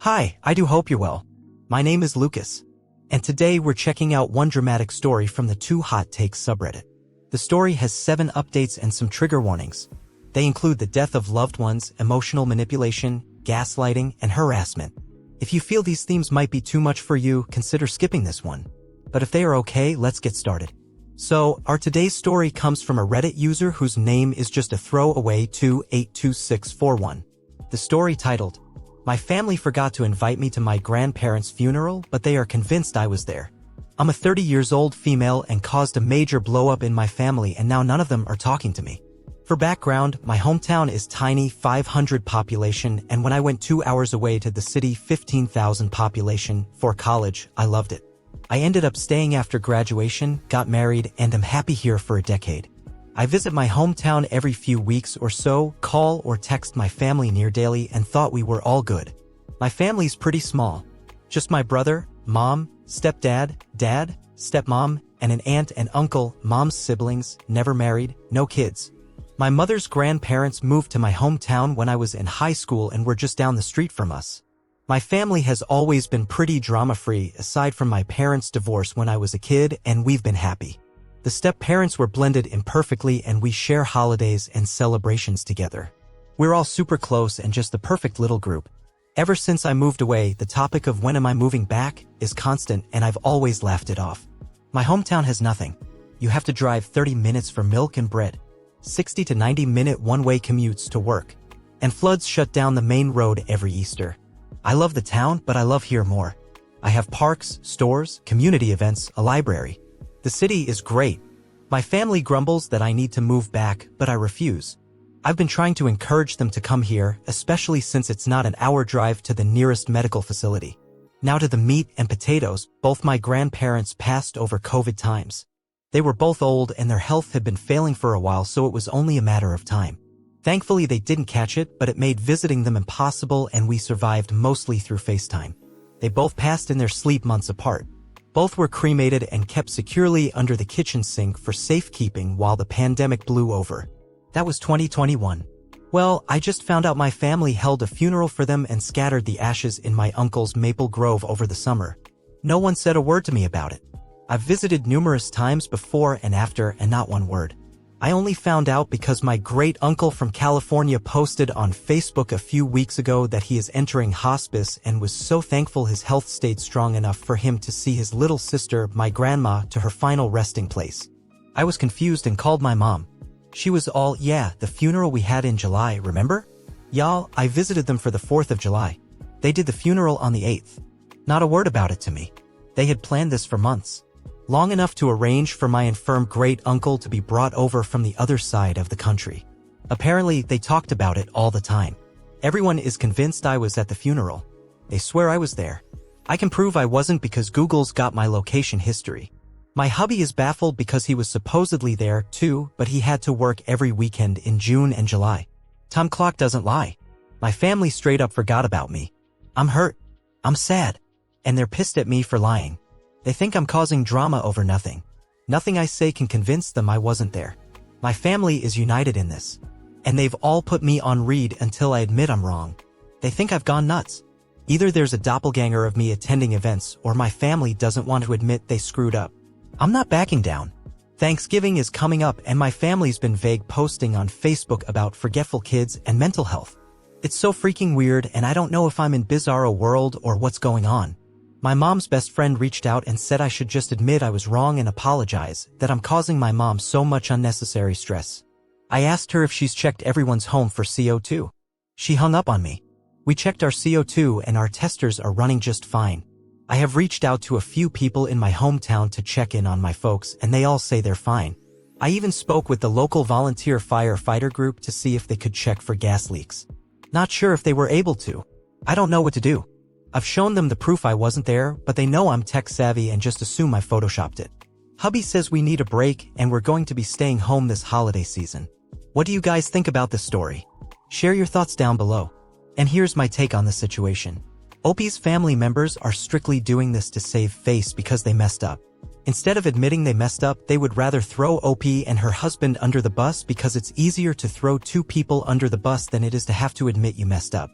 Hi, I do hope you're well. My name is Lucas, and today we're checking out one dramatic story from the Too Hot Takes subreddit. The story has 7 updates and some trigger warnings. They include the death of loved ones, emotional manipulation, gaslighting, and harassment. If you feel these themes might be too much for you, consider skipping this one. But if they are okay, let's get started. So, our today's story comes from a Reddit user whose name is just a throwaway 282641. The story titled, "My family forgot to invite me to my grandparents' funeral, but they are convinced I was there. I'm a 30-years-old female and caused a major blow-up in my family, and now none of them are talking to me." For background, my hometown is tiny, 500 population, and when I went 2 hours away to the city, 15,000 population, for college, I loved it. I ended up staying after graduation, got married, and am happy here for a decade. I visit my hometown every few weeks or so, call or text my family near daily, and thought we were all good. My family's pretty small. Just my brother, mom, stepdad, dad, stepmom, and an aunt and uncle, mom's siblings, never married, no kids. My mother's grandparents moved to my hometown when I was in high school and were just down the street from us. My family has always been pretty drama-free aside from my parents' divorce when I was a kid, and we've been happy. The step-parents were blended imperfectly and we share holidays and celebrations together. We're all super close and just the perfect little group. Ever since I moved away, the topic of when am I moving back is constant, and I've always laughed it off. My hometown has nothing. You have to drive 30 minutes for milk and bread, 60 to 90-minute one-way commutes to work, and floods shut down the main road every Easter. I love the town, but I love here more. I have parks, stores, community events, a library. The city is great. My family grumbles that I need to move back, but I refuse. I've been trying to encourage them to come here, especially since it's not an hour drive to the nearest medical facility. Now to the meat and potatoes. Both my grandparents passed over COVID times. They were both old and their health had been failing for a while, so it was only a matter of time. Thankfully they didn't catch it, but it made visiting them impossible, and we survived mostly through FaceTime. They both passed in their sleep months apart. Both were cremated and kept securely under the kitchen sink for safekeeping while the pandemic blew over. That was 2021. Well, I just found out my family held a funeral for them and scattered the ashes in my uncle's maple grove over the summer. No one said a word to me about it. I've visited numerous times before and after, and not one word. I only found out because my great-uncle from California posted on Facebook a few weeks ago that he is entering hospice and was so thankful his health stayed strong enough for him to see his little sister, my grandma, to her final resting place. I was confused and called my mom. She was all, "Yeah, the funeral we had in July, remember?" Y'all, I visited them for the 4th of July. They did the funeral on the 8th. Not a word about it to me. They had planned this for months. Long enough to arrange for my infirm great-uncle to be brought over from the other side of the country. Apparently, they talked about it all the time. Everyone is convinced I was at the funeral. They swear I was there. I can prove I wasn't because Google's got my location history. My hubby is baffled because he was supposedly there too, but he had to work every weekend in June and July. Time clock doesn't lie. My family straight up forgot about me. I'm hurt. I'm sad. And they're pissed at me for lying. They think I'm causing drama over nothing. Nothing I say can convince them I wasn't there. My family is united in this. And they've all put me on read until I admit I'm wrong. They think I've gone nuts. Either there's a doppelganger of me attending events, or my family doesn't want to admit they screwed up. I'm not backing down. Thanksgiving is coming up and my family's been vague posting on Facebook about forgetful kids and mental health. It's so freaking weird, and I don't know if I'm in bizarro world or what's going on. My mom's best friend reached out and said I should just admit I was wrong and apologize, that I'm causing my mom so much unnecessary stress. I asked her if she's checked everyone's home for CO2. She hung up on me. We checked our CO2 and our testers are running just fine. I have reached out to a few people in my hometown to check in on my folks, and they all say they're fine. I even spoke with the local volunteer firefighter group to see if they could check for gas leaks. Not sure if they were able to. I don't know what to do. I've shown them the proof I wasn't there, but they know I'm tech savvy and just assume I photoshopped it. Hubby says we need a break and we're going to be staying home this holiday season. What do you guys think about this story? Share your thoughts down below. And here's my take on the situation. Opie's family members are strictly doing this to save face because they messed up. Instead of admitting they messed up, they would rather throw Opie and her husband under the bus because it's easier to throw 2 people under the bus than it is to have to admit you messed up.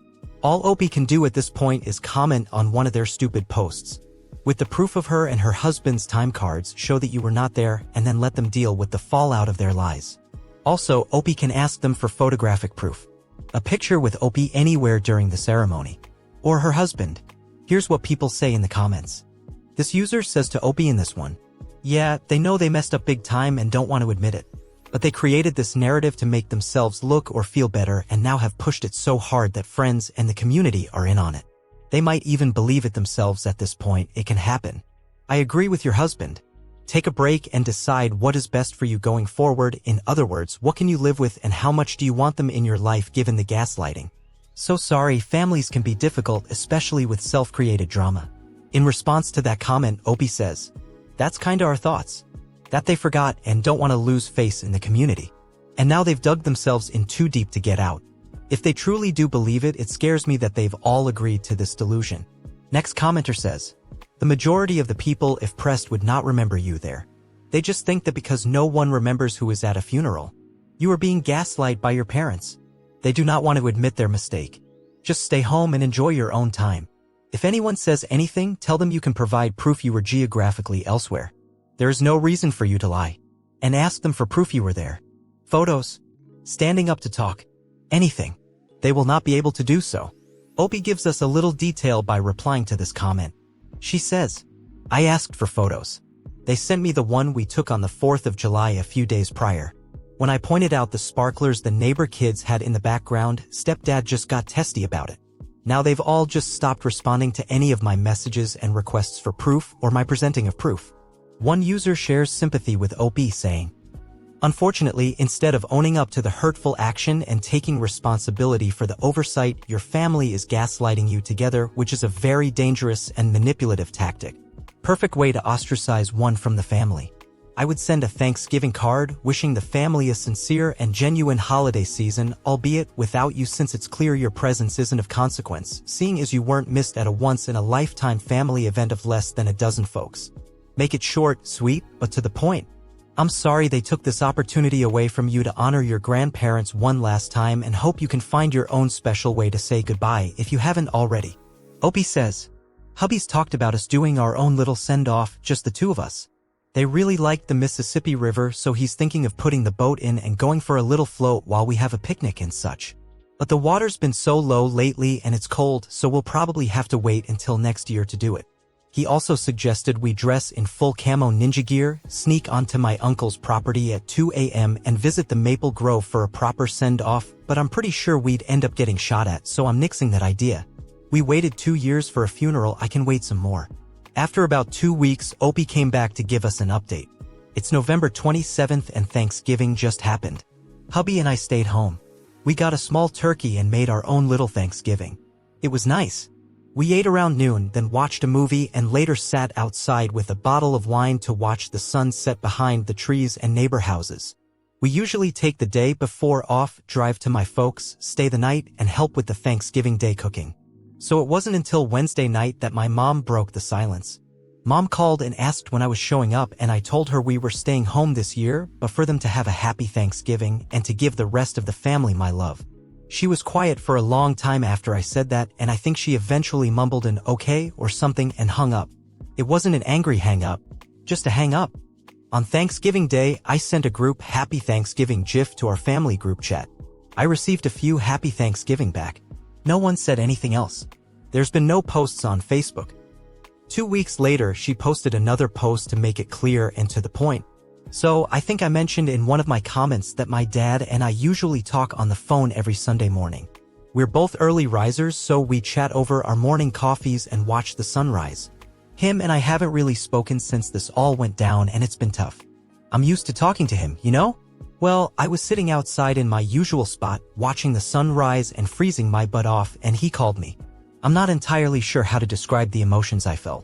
All Opie can do at this point is comment on one of their stupid posts, with the proof of her and her husband's time cards show that you were not there, and then let them deal with the fallout of their lies. Also, Opie can ask them for photographic proof. A picture with Opie anywhere during the ceremony. Or her husband. Here's what people say in the comments. This user says to Opie in this one, yeah, they know they messed up big time and don't want to admit it. But they created this narrative to make themselves look or feel better and now have pushed it so hard that friends and the community are in on it. They might even believe it themselves at this point. It can happen. I agree with your husband. Take a break and decide what is best for you going forward. In other words, what can you live with and how much do you want them in your life given the gaslighting? So sorry, families can be difficult, especially with self-created drama. In response to that comment, Opie says, that's kinda our thoughts. That they forgot and don't want to lose face in the community. And now they've dug themselves in too deep to get out. If they truly do believe it, it scares me that they've all agreed to this delusion. Next commenter says, the majority of the people, if pressed, would not remember you there. They just think that because no one remembers who is at a funeral, you are being gaslighted by your parents. They do not want to admit their mistake. Just stay home and enjoy your own time. If anyone says anything, tell them you can provide proof you were geographically elsewhere. There is no reason for you to lie. And ask them for proof you were there. Photos. Standing up to talk. Anything. They will not be able to do so. Opie gives us a little detail by replying to this comment. She says, I asked for photos. They sent me the one we took on the 4th of July a few days prior. When I pointed out the sparklers the neighbor kids had in the background, stepdad just got testy about it. Now they've all just stopped responding to any of my messages and requests for proof or my presenting of proof. One user shares sympathy with Opie saying, unfortunately, instead of owning up to the hurtful action and taking responsibility for the oversight, your family is gaslighting you together, which is a very dangerous and manipulative tactic. Perfect way to ostracize one from the family. I would send a Thanksgiving card wishing the family a sincere and genuine holiday season, albeit without you, since it's clear your presence isn't of consequence, seeing as you weren't missed at a once-in-a-lifetime family event of less than a dozen folks. Make it short, sweet, but to the point. I'm sorry they took this opportunity away from you to honor your grandparents one last time and hope you can find your own special way to say goodbye if you haven't already. Opie says, hubby's talked about us doing our own little send-off, just the two of us. They really liked the Mississippi River, so he's thinking of putting the boat in and going for a little float while we have a picnic and such. But the water's been so low lately and it's cold, so we'll probably have to wait until next year to do it. He also suggested we dress in full camo ninja gear, sneak onto my uncle's property at 2 a.m. and visit the Maple Grove for a proper send-off, but I'm pretty sure we'd end up getting shot at, so I'm nixing that idea. We waited 2 years for a funeral, I can wait some more. After about 2 weeks, Opie came back to give us an update. It's November 27th and Thanksgiving just happened. Hubby and I stayed home. We got a small turkey and made our own little Thanksgiving. It was nice. We ate around noon, then watched a movie and later sat outside with a bottle of wine to watch the sun set behind the trees and neighbor houses. We usually take the day before off, drive to my folks, stay the night, and help with the Thanksgiving Day cooking. So it wasn't until Wednesday night that my mom broke the silence. Mom called and asked when I was showing up, and I told her we were staying home this year, but for them to have a happy Thanksgiving and to give the rest of the family my love. She was quiet for a long time after I said that, and I think she eventually mumbled an okay or something and hung up. It wasn't an angry hang up, just a hang up. On Thanksgiving Day, I sent a group Happy Thanksgiving GIF to our family group chat. I received a few Happy Thanksgiving back. No one said anything else. There's been no posts on Facebook. 2 weeks later, she posted another post to make it clear and to the point. So, I think I mentioned in one of my comments that my dad and I usually talk on the phone every Sunday morning. We're both early risers, so we chat over our morning coffees and watch the sunrise. Him and I haven't really spoken since this all went down, and it's been tough. I'm used to talking to him, you know? Well, I was sitting outside in my usual spot, watching the sunrise and freezing my butt off, and he called me. I'm not entirely sure how to describe the emotions I felt.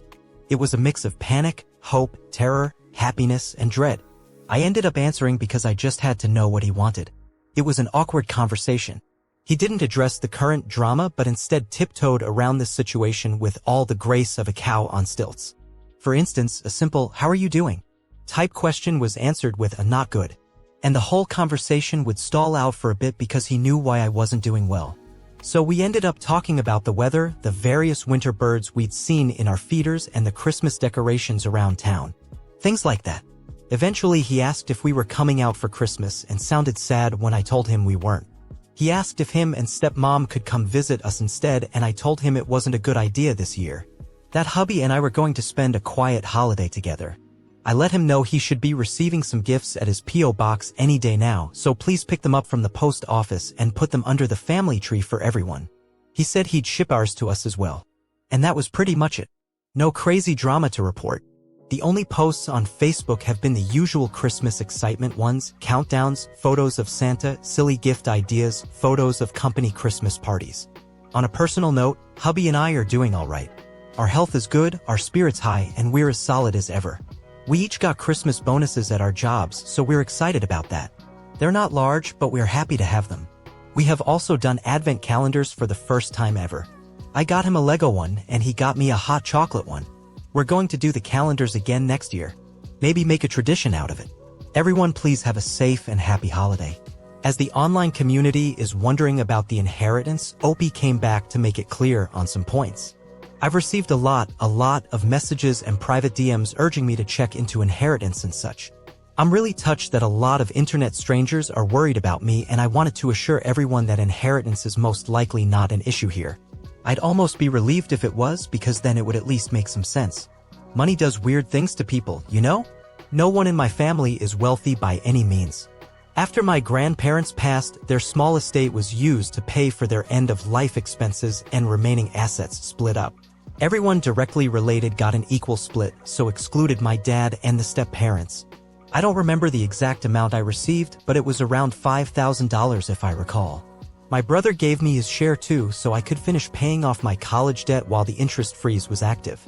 It was a mix of panic, hope, terror, happiness, and dread. I ended up answering because I just had to know what he wanted. It was an awkward conversation. He didn't address the current drama, but instead tiptoed around this situation with all the grace of a cow on stilts. For instance, a simple, "How are you doing?" type question was answered with a "not good." And the whole conversation would stall out for a bit because he knew why I wasn't doing well. So we ended up talking about the weather, the various winter birds we'd seen in our feeders, and the Christmas decorations around town. Things like that. Eventually he asked if we were coming out for Christmas and sounded sad when I told him we weren't. He asked if him and stepmom could come visit us instead, and I told him it wasn't a good idea this year. That hubby and I were going to spend a quiet holiday together. I let him know he should be receiving some gifts at his P.O. box any day now, so please pick them up from the post office and put them under the family tree for everyone. He said he'd ship ours to us as well. And that was pretty much it. No crazy drama to report. The only posts on Facebook have been the usual Christmas excitement ones, countdowns, photos of Santa, silly gift ideas, photos of company Christmas parties. On a personal note, hubby and I are doing all right. Our health is good, our spirits high, and we're as solid as ever. We each got Christmas bonuses at our jobs, so we're excited about that. They're not large, but we're happy to have them. We have also done advent calendars for the first time ever. I got him a Lego one, and he got me a hot chocolate one. We're going to do the calendars again next year. Maybe make a tradition out of it. Everyone please have a safe and happy holiday. As the online community is wondering about the inheritance, Opie came back to make it clear on some points. I've received a lot of messages and private DMs urging me to check into inheritance and such. I'm really touched that a lot of internet strangers are worried about me, and I wanted to assure everyone that inheritance is most likely not an issue here. I'd almost be relieved if it was, because then it would at least make some sense. Money does weird things to people, you know? No one in my family is wealthy by any means. After my grandparents passed, their small estate was used to pay for their end-of-life expenses, and remaining assets split up. Everyone directly related got an equal split, so excluded my dad and the step-parents. I don't remember the exact amount I received, but it was around $5,000 if I recall. My brother gave me his share too, so I could finish paying off my college debt while the interest freeze was active.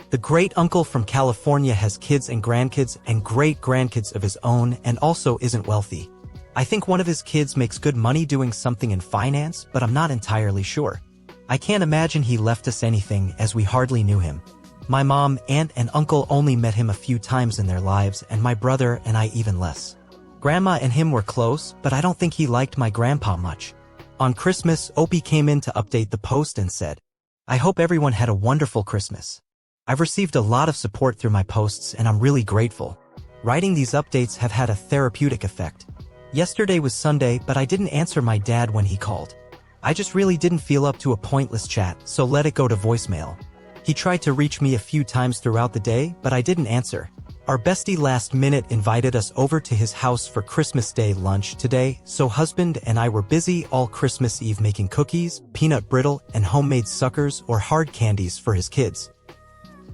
The great-uncle from California has kids and great-grandkids of his own, and also isn't wealthy. I think one of his kids makes good money doing something in finance, but I'm not entirely sure. I can't imagine he left us anything, as we hardly knew him. My mom, aunt, and uncle only met him a few times in their lives, and my brother and I even less. Grandma and him were close, but I don't think he liked my grandpa much. On Christmas, Opie came in to update the post and said, "I hope everyone had a wonderful Christmas. I've received a lot of support through my posts, and I'm really grateful. Writing these updates have had a therapeutic effect. Yesterday was Sunday, but I didn't answer my dad when he called. I just really didn't feel up to a pointless chat, so let it go to voicemail. He tried to reach me a few times throughout the day, but I didn't answer. Our bestie last minute invited us over to his house for Christmas Day lunch today, so husband and I were busy all Christmas Eve making cookies, peanut brittle, and homemade suckers or hard candies for his kids.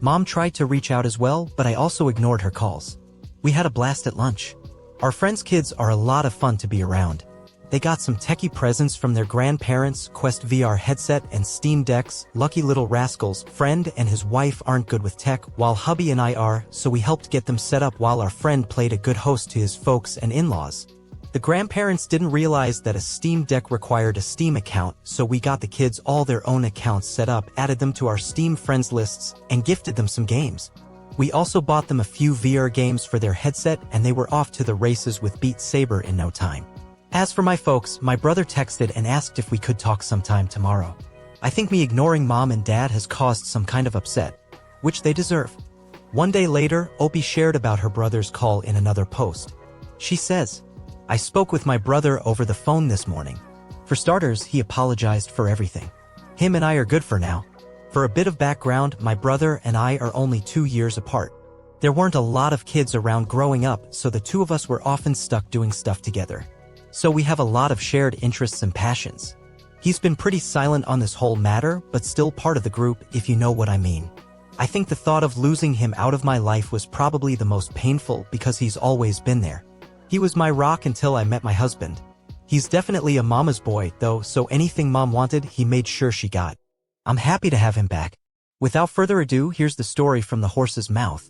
Mom tried to reach out as well, but I also ignored her calls. We had a blast at lunch. Our friends' kids are a lot of fun to be around. They got some techie presents from their grandparents, Quest VR headset and Steam Decks. Lucky little rascals. Friend and his wife aren't good with tech, while hubby and I are, so we helped get them set up while our friend played a good host to his folks and in-laws. The grandparents didn't realize that a Steam Deck required a Steam account, so we got the kids all their own accounts set up, added them to our Steam friends lists, and gifted them some games. We also bought them a few VR games for their headset, and they were off to the races with Beat Saber in no time. As for my folks, my brother texted and asked if we could talk sometime tomorrow. I think me ignoring mom and dad has caused some kind of upset, which they deserve. One day later, Opie shared about her brother's call in another post. She says, "I spoke with my brother over the phone this morning. For starters, he apologized for everything. Him and I are good for now. For a bit of background, my brother and I are only 2 years apart. There weren't a lot of kids around growing up, so the two of us were often stuck doing stuff together. So we have a lot of shared interests and passions. He's been pretty silent on this whole matter, but still part of the group, if you know what I mean. I think the thought of losing him out of my life was probably the most painful because he's always been there. He was my rock until I met my husband. He's definitely a mama's boy, though, so anything mom wanted, he made sure she got. I'm happy to have him back." Without further ado, here's the story from the horse's mouth.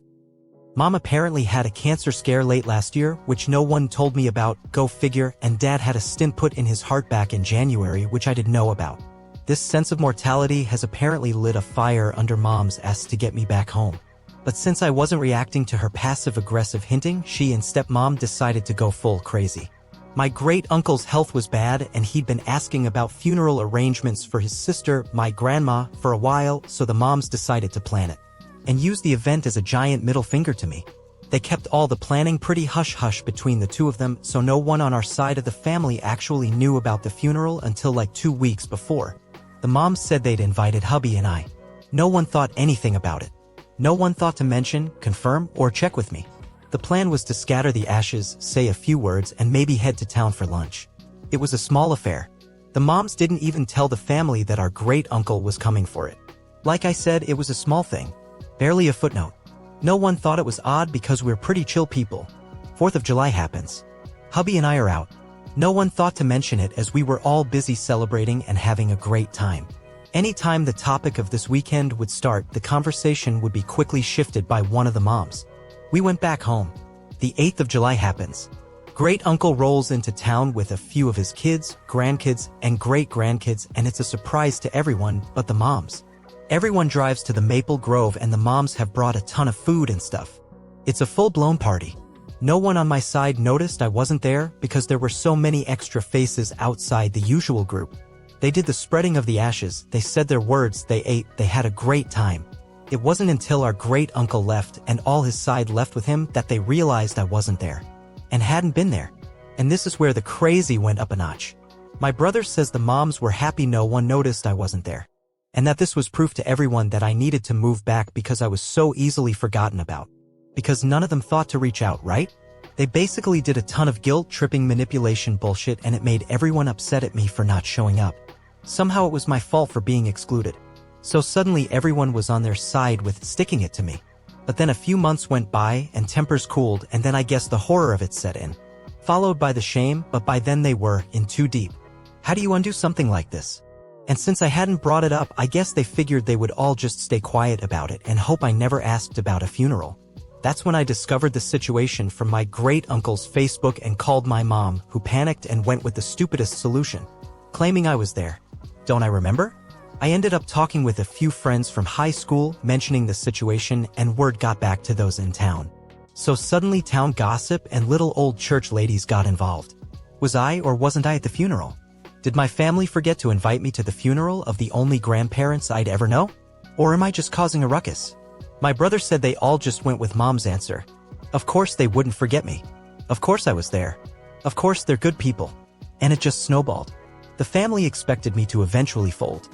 Mom apparently had a cancer scare late last year, which no one told me about, go figure, and dad had a stent put in his heart back in January, which I didn't know about. This sense of mortality has apparently lit a fire under mom's ass to get me back home. But since I wasn't reacting to her passive-aggressive hinting, she and stepmom decided to go full crazy. My great-uncle's health was bad and he'd been asking about funeral arrangements for his sister, my grandma, for a while, so the moms decided to plan it and use the event as a giant middle finger to me. They kept all the planning pretty hush-hush between the two of them, so no one on our side of the family actually knew about the funeral until like 2 weeks before. The moms said they'd invited hubby and I. No one thought anything about it. No one thought to mention, confirm, or check with me. The plan was to scatter the ashes, say a few words, and maybe head to town for lunch. It was a small affair. The moms didn't even tell the family that our great-uncle was coming for it. Like I said, it was a small thing. Barely a footnote. No one thought it was odd because we're pretty chill people. 4th of July happens. Hubby and I are out. No one thought to mention it as we were all busy celebrating and having a great time. Anytime the topic of this weekend would start, the conversation would be quickly shifted by one of the moms. We went back home. The 8th of July happens. Great-uncle rolls into town with a few of his kids, grandkids, and great-grandkids, and it's a surprise to everyone but the moms. Everyone drives to the Maple Grove and the moms have brought a ton of food and stuff. It's a full-blown party. No one on my side noticed I wasn't there because there were so many extra faces outside the usual group. They did the spreading of the ashes, they said their words, they ate, they had a great time. It wasn't until our great-uncle left and all his side left with him that they realized I wasn't there. And hadn't been there. And this is where the crazy went up a notch. My brother says the moms were happy no one noticed I wasn't there. And that this was proof to everyone that I needed to move back because I was so easily forgotten about. Because none of them thought to reach out, right? They basically did a ton of guilt-tripping manipulation bullshit and it made everyone upset at me for not showing up. Somehow it was my fault for being excluded. So suddenly everyone was on their side with sticking it to me. But then a few months went by and tempers cooled and then I guess the horror of it set in. Followed by the shame, but by then they were in too deep. How do you undo something like this? And since I hadn't brought it up, I guess they figured they would all just stay quiet about it and hope I never asked about a funeral. That's when I discovered the situation from my great-uncle's Facebook and called my mom, who panicked and went with the stupidest solution, claiming I was there. Don't I remember? I ended up talking with a few friends from high school, mentioning the situation, and word got back to those in town. So suddenly town gossip and little old church ladies got involved. Was I or wasn't I at the funeral? Did my family forget to invite me to the funeral of the only grandparents I'd ever know? Or am I just causing a ruckus? My brother said they all just went with mom's answer. Of course they wouldn't forget me. Of course I was there. Of course they're good people. And it just snowballed. The family expected me to eventually fold.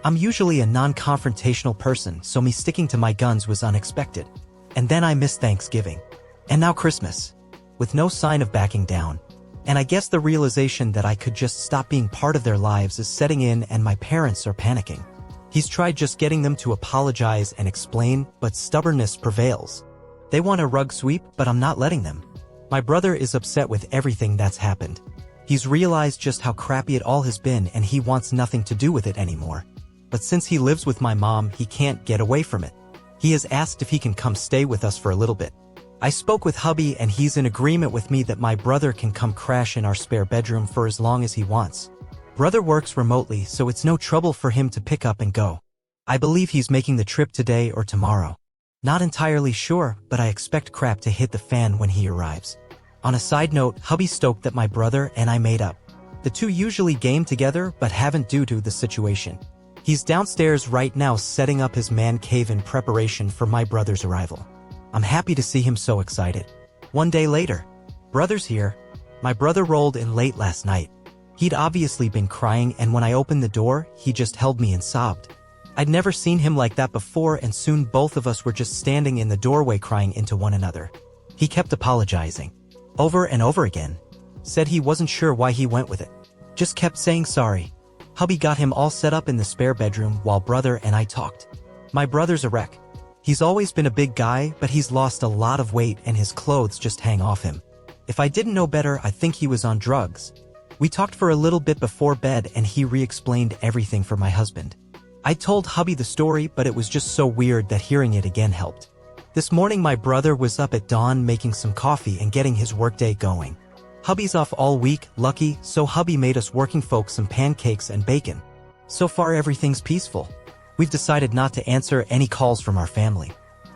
I'm usually a non-confrontational person, so me sticking to my guns was unexpected. And then I missed Thanksgiving. And now Christmas. With no sign of backing down. And I guess the realization that I could just stop being part of their lives is setting in and my parents are panicking. He's tried just getting them to apologize and explain, but stubbornness prevails. They want a rug sweep, but I'm not letting them. My brother is upset with everything that's happened. He's realized just how crappy it all has been and he wants nothing to do with it anymore. But since he lives with my mom, he can't get away from it. He has asked if he can come stay with us for a little bit. I spoke with hubby and he's in agreement with me that my brother can come crash in our spare bedroom for as long as he wants. Brother works remotely, so it's no trouble for him to pick up and go. I believe he's making the trip today or tomorrow. Not entirely sure, but I expect crap to hit the fan when he arrives. On a side note, hubby's stoked that my brother and I made up. The two usually game together but haven't due to the situation. He's downstairs right now setting up his man cave in preparation for my brother's arrival. I'm happy to see him so excited. One day later. Brother's here. My brother rolled in late last night. He'd obviously been crying and when I opened the door, he just held me and sobbed. I'd never seen him like that before and soon both of us were just standing in the doorway crying into one another. He kept apologizing. Over and over again. Said he wasn't sure why he went with it. Just kept saying sorry. Hubby got him all set up in the spare bedroom while brother and I talked. My brother's a wreck. He's always been a big guy, but he's lost a lot of weight and his clothes just hang off him. If I didn't know better, I think he was on drugs. We talked for a little bit before bed and he re-explained everything for my husband. I told hubby the story, but it was just so weird that hearing it again helped. This morning my brother was up at dawn making some coffee and getting his workday going. Hubby's off all week, lucky, so hubby made us working folks some pancakes and bacon. So far everything's peaceful. We've decided not to answer any calls from our family.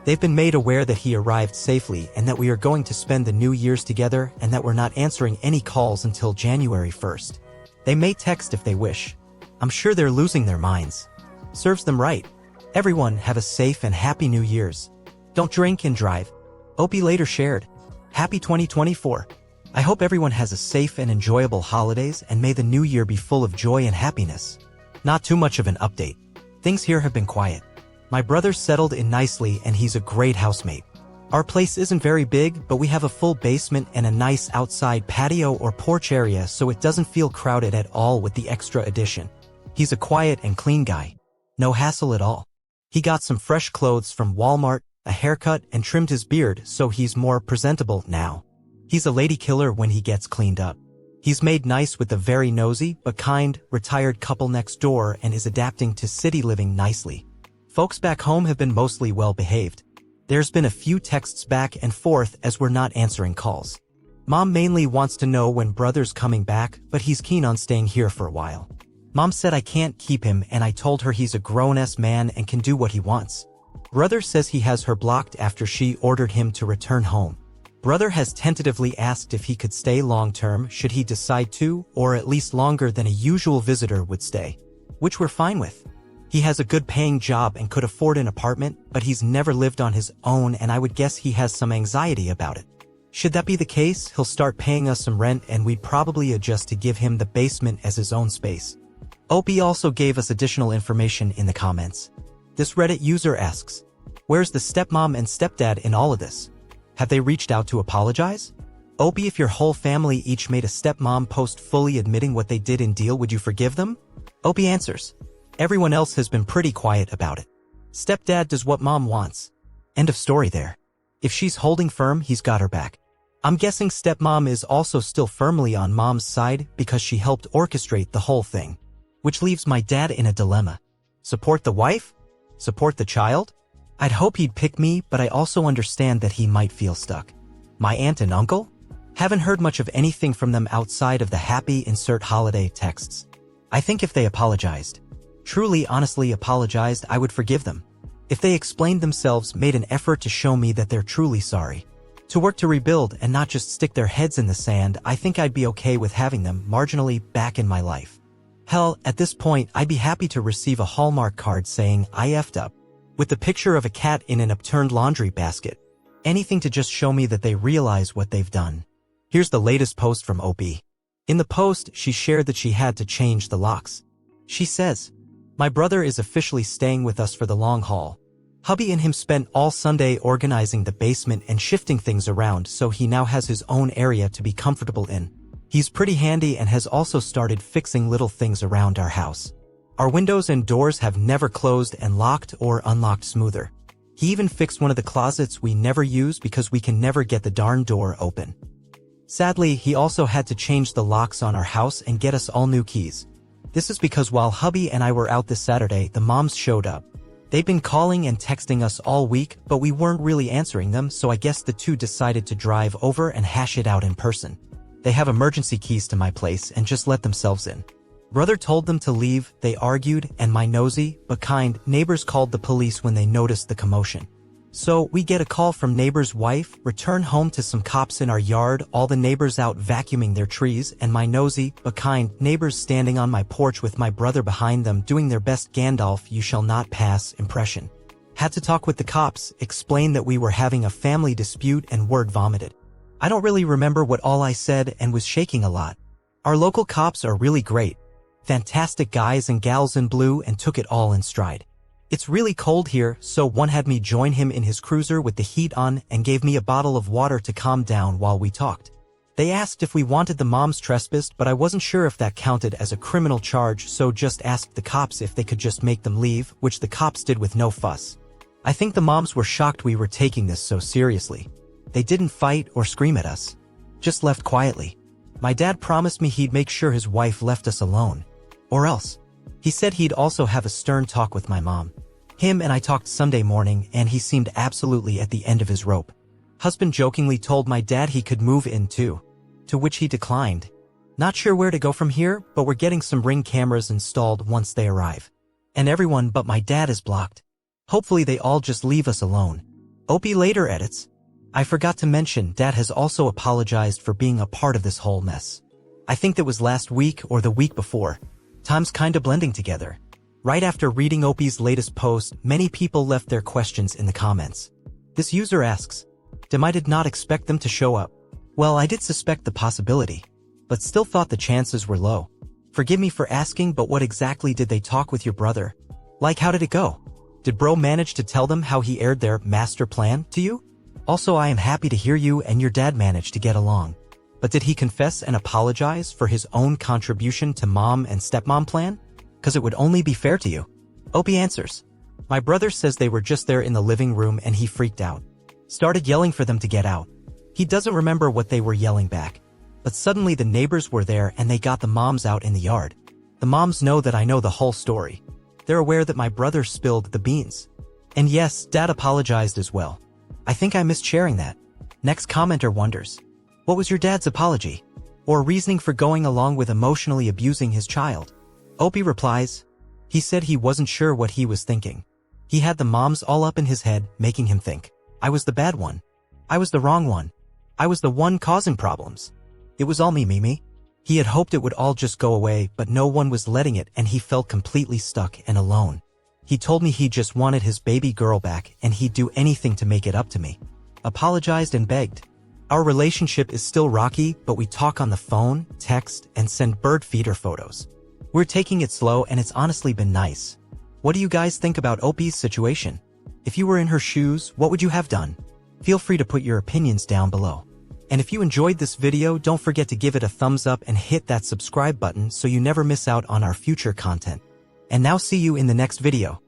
They've been made aware that he arrived safely and that we are going to spend the New Year's together and that we're not answering any calls until January 1st. They may text if they wish. I'm sure they're losing their minds. Serves them right. Everyone have a safe and happy New Year's. Don't drink and drive. Opie later shared, Happy 2024. I hope everyone has a safe and enjoyable holidays and may the new year be full of joy and happiness. Not too much of an update. Things here have been quiet. My brother settled in nicely and he's a great housemate. Our place isn't very big, but we have a full basement and a nice outside patio or porch area so it doesn't feel crowded at all with the extra addition. He's a quiet and clean guy. No hassle at all. He got some fresh clothes from Walmart, a haircut, and trimmed his beard so he's more presentable now. He's a lady killer when he gets cleaned up. He's made nice with the very nosy but kind, retired couple next door and is adapting to city living nicely. Folks back home have been mostly well behaved. There's been a few texts back and forth as we're not answering calls. Mom mainly wants to know when brother's coming back, but he's keen on staying here for a while. Mom said I can't keep him and I told her he's a grown-ass man and can do what he wants. Brother says he has her blocked after she ordered him to return home. Brother has tentatively asked if he could stay long-term should he decide to, or at least longer than a usual visitor would stay. Which we're fine with. He has a good paying job and could afford an apartment, but he's never lived on his own and I would guess he has some anxiety about it. Should that be the case, he'll start paying us some rent and we'd probably adjust to give him the basement as his own space. Opie also gave us additional information in the comments. This Reddit user asks, where's the stepmom and stepdad in all of this? Have they reached out to apologize? Opie, if your whole family each made a stepmom post fully admitting what they did in deal, would you forgive them? Opie answers, everyone else has been pretty quiet about it. Stepdad does what mom wants. End of story there. If she's holding firm, he's got her back. I'm guessing stepmom is also still firmly on mom's side because she helped orchestrate the whole thing. Which leaves my dad in a dilemma. Support the wife? Support the child? I'd hope he'd pick me, but I also understand that he might feel stuck. My aunt and uncle? Haven't heard much of anything from them outside of the happy insert holiday texts. I think if they apologized, truly honestly apologized, I would forgive them. If they explained themselves, made an effort to show me that they're truly sorry, to work to rebuild and not just stick their heads in the sand, I think I'd be okay with having them marginally back in my life. Hell, at this point, I'd be happy to receive a Hallmark card saying I effed up, with the picture of a cat in an upturned laundry basket. Anything to just show me that they realize what they've done. Here's the latest post from Opie. In the post, she shared that she had to change the locks. She says, my brother is officially staying with us for the long haul. Hubby and him spent all Sunday organizing the basement and shifting things around so he now has his own area to be comfortable in. He's pretty handy and has also started fixing little things around our house. Our windows and doors have never closed and locked or unlocked smoother. He even fixed one of the closets we never use because we can never get the darn door open. Sadly, he also had to change the locks on our house and get us all new keys. This is because while hubby and I were out this Saturday, the moms showed up. They've been calling and texting us all week, but we weren't really answering them, so I guess the two decided to drive over and hash it out in person. They have emergency keys to my place and just let themselves in. Brother told them to leave, they argued, and my nosy, but kind, neighbors called the police when they noticed the commotion. So, we get a call from neighbor's wife, return home to some cops in our yard, all the neighbors out vacuuming their trees, and my nosy, but kind, neighbors standing on my porch with my brother behind them doing their best Gandalf you shall not pass impression. Had to talk with the cops, explain that we were having a family dispute and word vomited. I don't really remember what all I said and was shaking a lot. Our local cops are really great. Fantastic guys and gals in blue and took it all in stride. It's really cold here, so one had me join him in his cruiser with the heat on and gave me a bottle of water to calm down while we talked. They asked if we wanted the moms trespassed, but I wasn't sure if that counted as a criminal charge, so just asked the cops if they could just make them leave, which the cops did with no fuss. I think the moms were shocked we were taking this so seriously. They didn't fight or scream at us. Just left quietly. My dad promised me he'd make sure his wife left us alone. Or else. He said he'd also have a stern talk with my mom. Him and I talked Sunday morning and he seemed absolutely at the end of his rope. Husband jokingly told my dad he could move in too. To which he declined. Not sure where to go from here, but we're getting some Ring cameras installed once they arrive. And everyone but my dad is blocked. Hopefully they all just leave us alone. Opie later edits, I forgot to mention Dad has also apologized for being a part of this whole mess. I think that was last week or the week before. Time's kinda blending together. Right after reading Opie's latest post, many people left their questions in the comments. This user asks, I did not expect them to show up. Well, I did suspect the possibility, but still thought the chances were low. Forgive me for asking, but what exactly did they talk with your brother? Like, how did it go? Did bro manage to tell them how he aired their master plan to you? Also, I am happy to hear you and your dad managed to get along. But did he confess and apologize for his own contribution to mom and stepmom plan? Cause it would only be fair to you. Opie answers, my brother says they were just there in the living room and he freaked out. Started yelling for them to get out. He doesn't remember what they were yelling back. But suddenly the neighbors were there and they got the moms out in the yard. The moms know that I know the whole story. They're aware that my brother spilled the beans. And yes, Dad apologized as well. I think I missed sharing that. Next commenter wonders, what was your dad's apology? Or reasoning for going along with emotionally abusing his child? Opie replies, he said he wasn't sure what he was thinking. He had the moms all up in his head, making him think, I was the bad one. I was the wrong one. I was the one causing problems. It was all me. He had hoped it would all just go away, but no one was letting it and he felt completely stuck and alone. He told me he just wanted his baby girl back and he'd do anything to make it up to me. Apologized and begged. Our relationship is still rocky, but we talk on the phone, text, and send bird feeder photos. We're taking it slow and it's honestly been nice. What do you guys think about Opie's situation? If you were in her shoes, what would you have done? Feel free to put your opinions down below. And if you enjoyed this video, don't forget to give it a thumbs up and hit that subscribe button so you never miss out on our future content. And now see you in the next video.